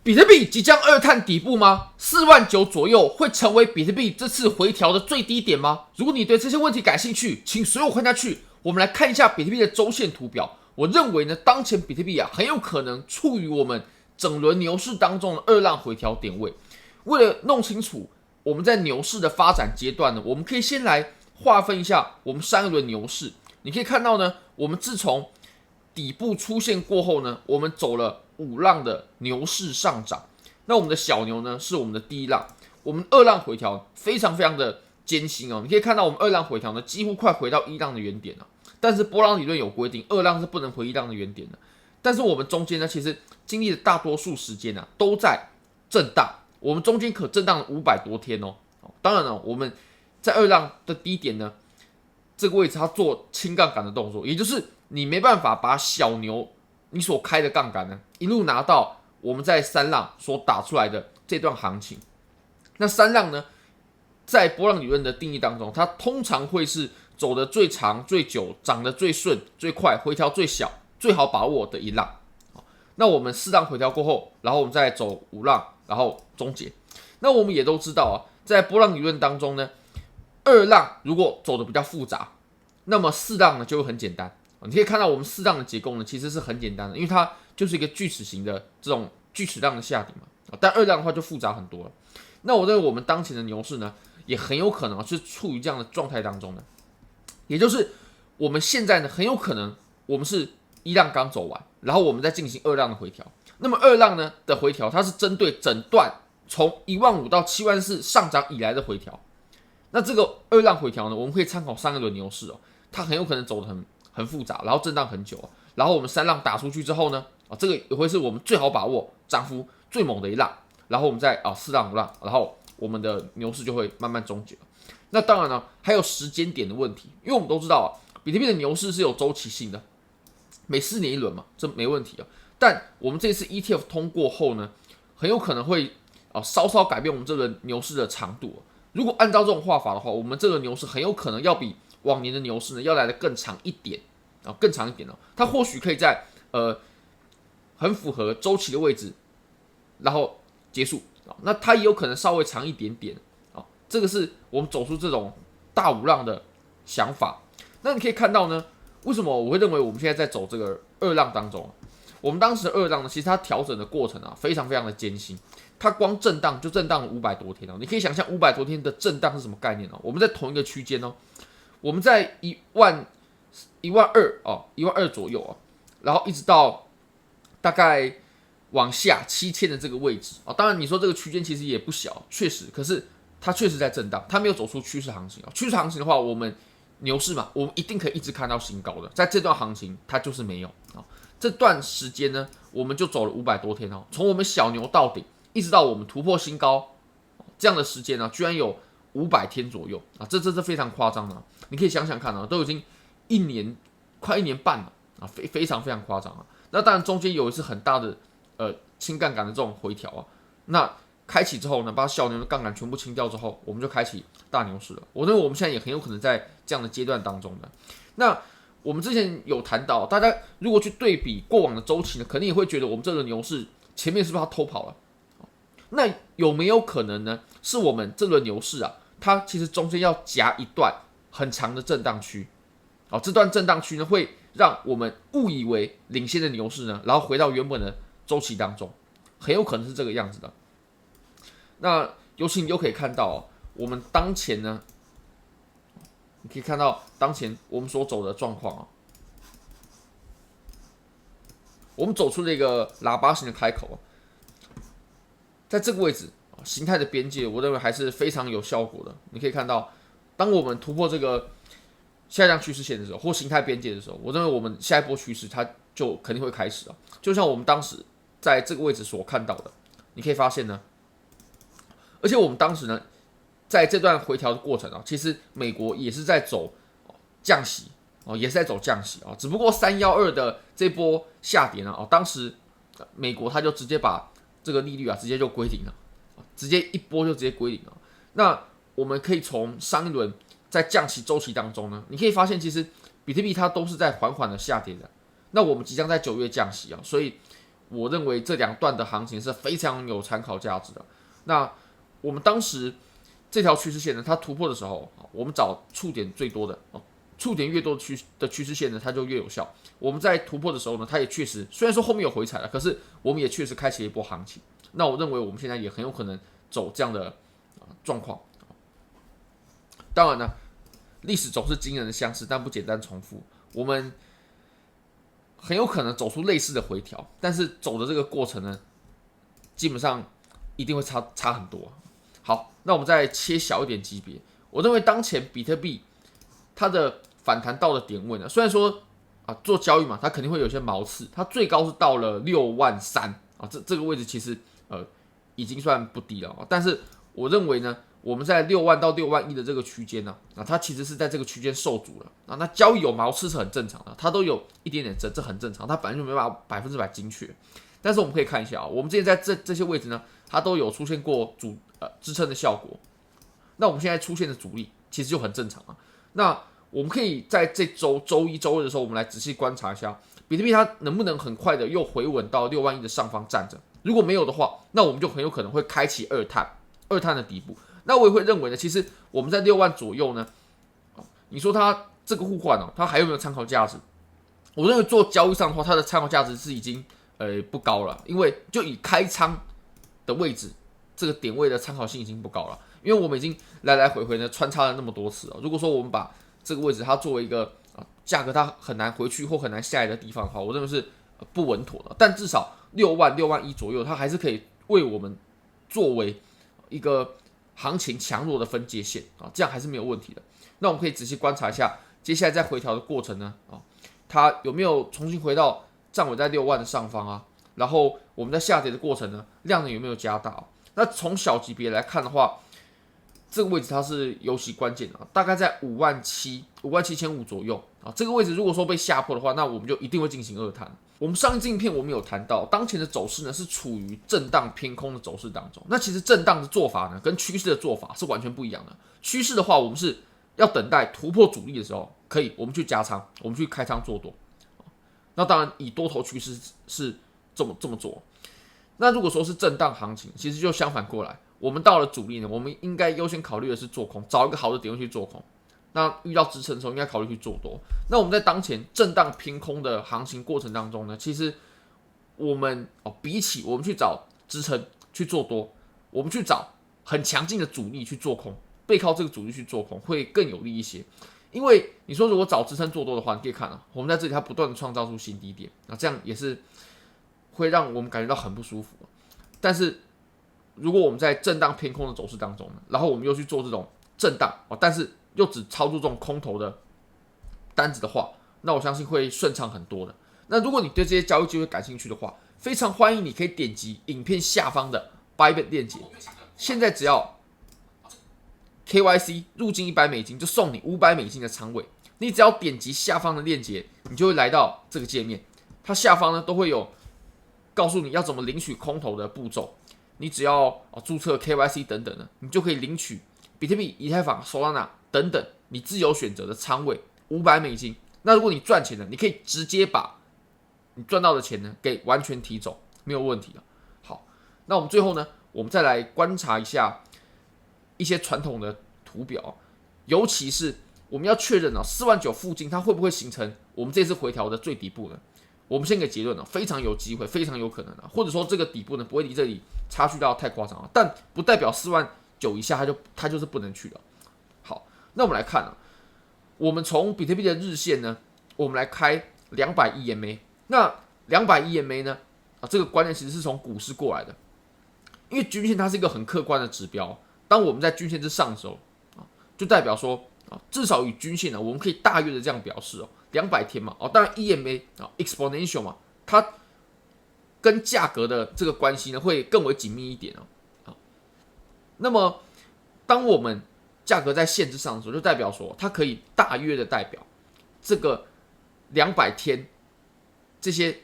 比特币即将二探底部吗？49000左右会成为比特币这次回调的最低点吗？如果你对这些问题感兴趣，请随我看下去。我们来看一下比特币的周线图表。我认为呢，当前比特币很有可能处于我们整轮牛市当中的二浪回调点位。为了弄清楚我们在牛市的发展阶段呢，我们可以先来划分一下我们上一轮牛市。你可以看到呢，我们自从底部出现过后呢，我们走了5浪的牛市上涨。那我们的小牛呢，是我们的第一浪。我们二浪回调非常非常的艰辛哦。你可以看到我们二浪回调呢，几乎快回到一浪的原点了。但是波浪理论有规定，二浪是不能回一浪的原点的。但是我们中间呢，其实经历的大多数时间都在震荡。我们中间可震荡了500多天哦。当然了，我们在二浪的低点呢，这个位置它做轻杠杆的动作，也就是你没办法把小牛你所开的杠杆呢，一路拿到我们在三浪所打出来的这段行情。那三浪呢，在波浪理论的定义当中，它通常会是走得最长、最久、涨得最顺、最快、回调最小、最好把握的一浪。那我们4浪回调过后，然后我们再走5浪，然后终结。那我们也都知道在波浪理论当中呢，二浪如果走得比较复杂，那么4浪呢就会很简单。你可以看到我们4浪的结构呢其实是很简单的，因为它就是一个锯齿形的这种锯齿浪的下底嘛。但二浪的话就复杂很多了。那我认为我们当前的牛市呢，也很有可能是处于这样的状态当中的，也就是我们现在呢很有可能我们是一浪刚走完，然后我们再进行二浪的回调。那么二浪呢的回调，它是针对整段从15000到74000上涨以来的回调。那这个二浪回调呢，我们可以参考上一轮牛市它很有可能走得很复杂，然后震荡很久然后我们三浪打出去之后呢，这个也会是我们最好把握涨幅最猛的一浪，然后我们再4浪5浪，然后我们的牛市就会慢慢终结。那当然呢，还有时间点的问题，因为我们都知道比特币的牛市是有周期性的，每4年一轮嘛，这没问题但我们这次 ETF 通过后呢，很有可能会稍稍改变我们这轮牛市的长度。如果按照这种画法的话，我们这个牛市很有可能要比往年的牛市呢要来的更长一点更长一点它或许可以在很符合周期的位置，然后结束那它也有可能稍微长一点点这个是我们走出这种大五浪的想法。那你可以看到呢，为什么我会认为我们现在在走这个二浪当中我们当时的二浪呢，其实它调整的过程非常非常的艰辛。它光震荡就震荡了500多天你可以想象500多天的震荡是什么概念我们在同一个区间我们在12000 12000左右然后一直到大概往下7000的这个位置当然你说这个区间其实也不小，确实，可是它确实在震荡，它没有走出趋势行情趋势行情的话，我们牛市嘛，我们一定可以一直看到新高的。在这段行情，它就是没有这段时间呢，我们就走了500多天从我们小牛到顶，一直到我们突破新高，这样的时间居然有500天左右这非常夸张的你可以想想看都已经快1年半了非常非常夸张那当然中间有一次很大的轻杠杆的这种回调那开启之后呢，把小牛的杠杆全部清掉之后，我们就开启大牛市了。我认为我们现在也很有可能在这样的阶段当中的。那我们之前有谈到，大家如果去对比过往的周期呢，肯定也会觉得我们这轮牛市前面是不是它偷跑了？那有没有可能呢？是我们这轮牛市它其实中间要夹一段很长的震荡区这段震荡区呢，会让我们误以为领先的牛市呢，然后回到原本的周期当中，很有可能是这个样子的。那尤其你又可以看到我们当前呢，你可以看到当前我们所走的状况我们走出了一个喇叭形的开口在这个位置形态的边界，我认为还是非常有效果的。你可以看到，当我们突破这个下降趋势线的时候，或形态边界的时候，我认为我们下一波趋势它就肯定会开始就像我们当时在这个位置所看到的，你可以发现呢，而且我们当时呢，在这段回调的过程其实美国也是在走降息也是在走降息只不过312的这波下跌呢当时美国它就直接把这个利率直接就归零了，直接一波就直接归零了。那我们可以从上一轮在降息周期当中呢，你可以发现其实比特币它都是在缓缓的下跌的。那我们即将在9月降息所以我认为这两段的行情是非常有参考价值的。那我们当时这条趋势线呢，它突破的时候，我们找触点最多的，触点越多的趋势线呢，它就越有效。我们在突破的时候呢，它也确实虽然说后面有回踩了，可是我们也确实开启了一波行情。那我认为我们现在也很有可能走这样的状况。当然呢，历史总是惊人的相似，但不简单重复。我们很有可能走出类似的回调，但是走的这个过程呢，基本上一定会差很多。好，那我们再切小一点级别，我认为当前比特币它的反弹到的点位呢，虽然说做交易嘛，它肯定会有些毛刺，它最高是到了63000这个位置其实已经算不低了，但是我认为呢，我们在6万到6万1的这个区间呢，它其实是在这个区间受阻了那交易有毛刺是很正常的，它都有一点点这很正常，它本来就没办法100%精确。但是我们可以看一下我们之前在这些位置呢，它都有出现过支撑的效果。那我们现在出现的阻力其实就很正常那我们可以在这周一、周二的时候，我们来仔细观察一下比特币它能不能很快的又回稳到6万1的上方站着。如果没有的话，那我们就很有可能会开启二探的底部。那我也会认为呢，其实我们在6万左右呢，你说它这个互换它还有没有参考价值？我认为做交易上的话，它的参考价值是已经不高了，因为就以开仓的位置，这个点位的参考性已经不高了，因为我们已经来来回回呢穿插了那么多次如果说我们把这个位置它作为一个价格它很难回去或很难下来的地方的话，我认为是不稳妥的。但至少6万1左右，它还是可以为我们作为一个行情强弱的分界线这样还是没有问题的。那我们可以仔细观察一下，接下来在回调的过程呢它有没有重新回到站稳在6万的上方然后我们在下跌的过程呢，量能有没有加大那从小级别来看的话，这个位置它是尤其关键的大概在57500左右这个位置如果说被下破的话，那我们就一定会进行二探。我们上一支影片我们有谈到，当前的走势呢是处于震荡偏空的走势当中。那其实震荡的做法呢，跟趋势的做法是完全不一样的。趋势的话，我们是要等待突破阻力的时候，可以我们去加仓，我们去开仓做多。那当然，以多头趋势是这么做。那如果说是震荡行情，其实就相反过来，我们到了阻力呢，我们应该优先考虑的是做空，找一个好的点位去做空。那遇到支撑的时候，应该考虑去做多。那我们在当前震荡偏空的行情过程当中呢，其实我们比起我们去找支撑去做多，我们去找很强劲的阻力去做空，背靠这个阻力去做空会更有利一些。因为你说如果找支撑做多的话，你可以看我们在这里它不断的创造出新低点，这样也是会让我们感觉到很不舒服。但是如果我们在震荡偏空的走势当中呢，然后我们又去做这种震荡但是又只操作这种空头的单子的话，那我相信会顺畅很多的。那如果你对这些交易机会感兴趣的话，非常欢迎你可以点击影片下方的 Bybit 链接，现在只要 KYC 入金$100就送你$500的仓位。你只要点击下方的链接，你就会来到这个界面，它下方呢都会有告诉你要怎么领取空头的步骤。你只要注册 KYC 等等的，你就可以领取比特币、以太坊、Solana 等等你自由选择的仓位$500。那如果你赚钱了，你可以直接把你赚到的钱呢给完全提走，没有问题了。好，那我们最后呢，我们再来观察一下一些传统的图表，尤其是我们要确认49000附近它会不会形成我们这次回调的最底部呢？我们先给结论非常有机会，非常有可能或者说这个底部呢不会离这里差距到太夸张但不代表49000以下它就是不能去了。好，那我们来看我们从比特币的日线呢，我们来开200 EMA。那200 EMA 呢这个观念其实是从股市过来的，因为均线它是一个很客观的指标。当我们在均线之上的时候就代表说至少与均线我们可以大约的这样表示200天嘛当然 EMA exponential 嘛，它跟价格的这个关系呢会更为紧密一点那么当我们价格在线之上的时候，就代表说它可以大约的代表这个200天这些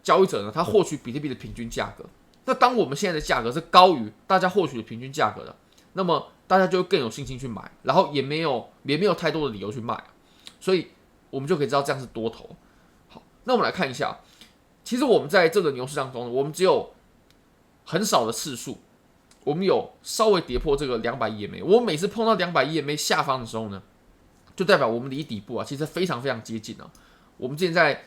交易者呢，他获取比特币的平均价格。那当我们现在的价格是高于大家获取的平均价格的，那么大家就会更有信心去买，然后也没有太多的理由去卖所以我们就可以知道这样是多头。好，那我们来看一下其实我们在这个牛市当中，我们只有很少的次数，我们有稍微跌破这个200 EMA。我每次碰到200 EMA 下方的时候呢，就代表我们离底部其实非常非常接近。我们现在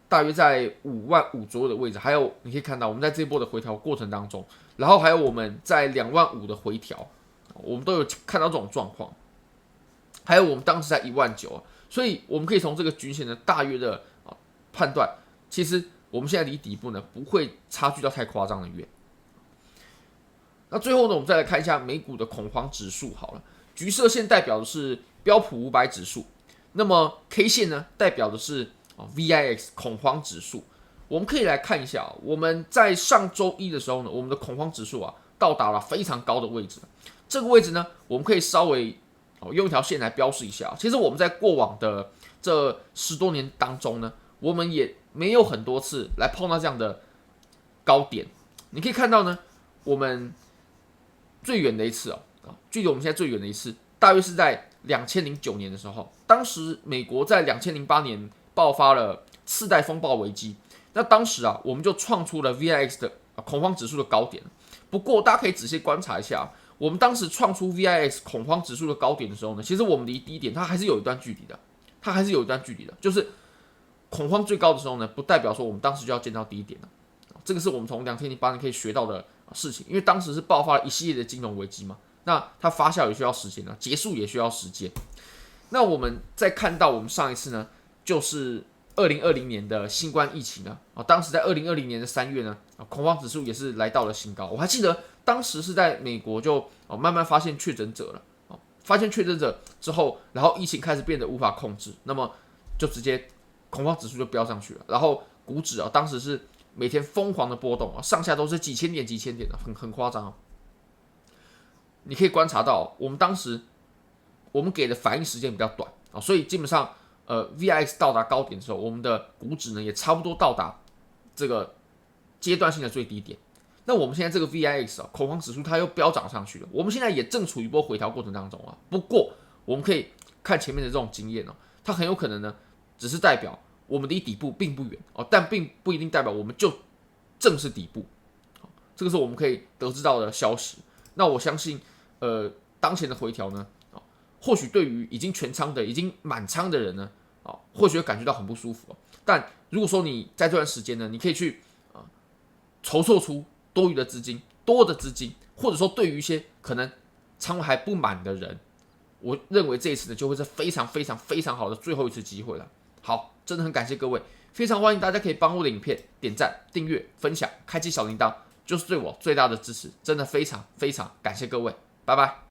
大约在55000左右的位置，还有你可以看到我们在这一波的回调过程当中，然后还有我们在25000的回调，我们都有看到这种状况。还有我们当时在19000所以我们可以从这个均线的大约的判断，其实我们现在离底部呢不会差距到太夸张的远。那最后呢，我们再来看一下美股的恐慌指数好了，橘色线代表的是标普500指数，那么 K 线呢代表的是VIX 恐慌指数。我们可以来看一下，我们在上周一的时候呢，我们的恐慌指数到达了非常高的位置。这个位置呢，我们可以稍微用一条线来标示一下。其实我们在过往的这10多年当中呢，我们也没有很多次来碰到这样的高点。你可以看到呢，我们最远的一次距离我们现在最远的一次，大约是在2009年的时候。当时美国在2008年爆发了次贷风暴危机，那当时我们就创出了 VIX 的恐慌指数的高点。不过大家可以仔细观察一下，我们当时创出 VIX 恐慌指数的高点的时候呢，其实我们离低点它还是有一段距离的，就是恐慌最高的时候呢，不代表说我们当时就要见到低点了。这个是我们从2008年可以学到的事情，因为当时是爆发了一系列的金融危机嘛，那它发酵也需要时间结束也需要时间。那我们再看到我们上一次呢，就是2020年的新冠疫情当时在2020年的3月呢，恐慌指数也是来到了新高。我还记得当时是在美国就慢慢发现确诊者了，发现确诊者之后，然后疫情开始变得无法控制，那么就直接恐慌指数就飙上去了，然后股指当时是每天疯狂的波动上下都是几千点很夸张。你可以观察到，我们当时我们给的反应时间比较短所以基本上VIX 到达高点的时候，我们的股指呢也差不多到达这个阶段性的最低点。那我们现在这个 VIX 恐慌指数它又飙涨上去了，我们现在也正处于一波回调过程当中不过我们可以看前面的这种经验它很有可能呢只是代表我们离底部并不远但并不一定代表我们就正是底部。这个是我们可以得知到的消息。那我相信当前的回调呢或许对于已经全仓的已经满仓的人呢或许会感觉到很不舒服但如果说你在这段时间呢，你可以去筹措出多的资金，或者说对于一些可能仓位还不满的人，我认为这一次呢就会是非常非常非常好的最后一次机会了。好，真的很感谢各位，非常欢迎大家可以帮我的影片点赞、订阅、分享、开启小铃铛，就是对我最大的支持，真的非常非常感谢各位，拜拜。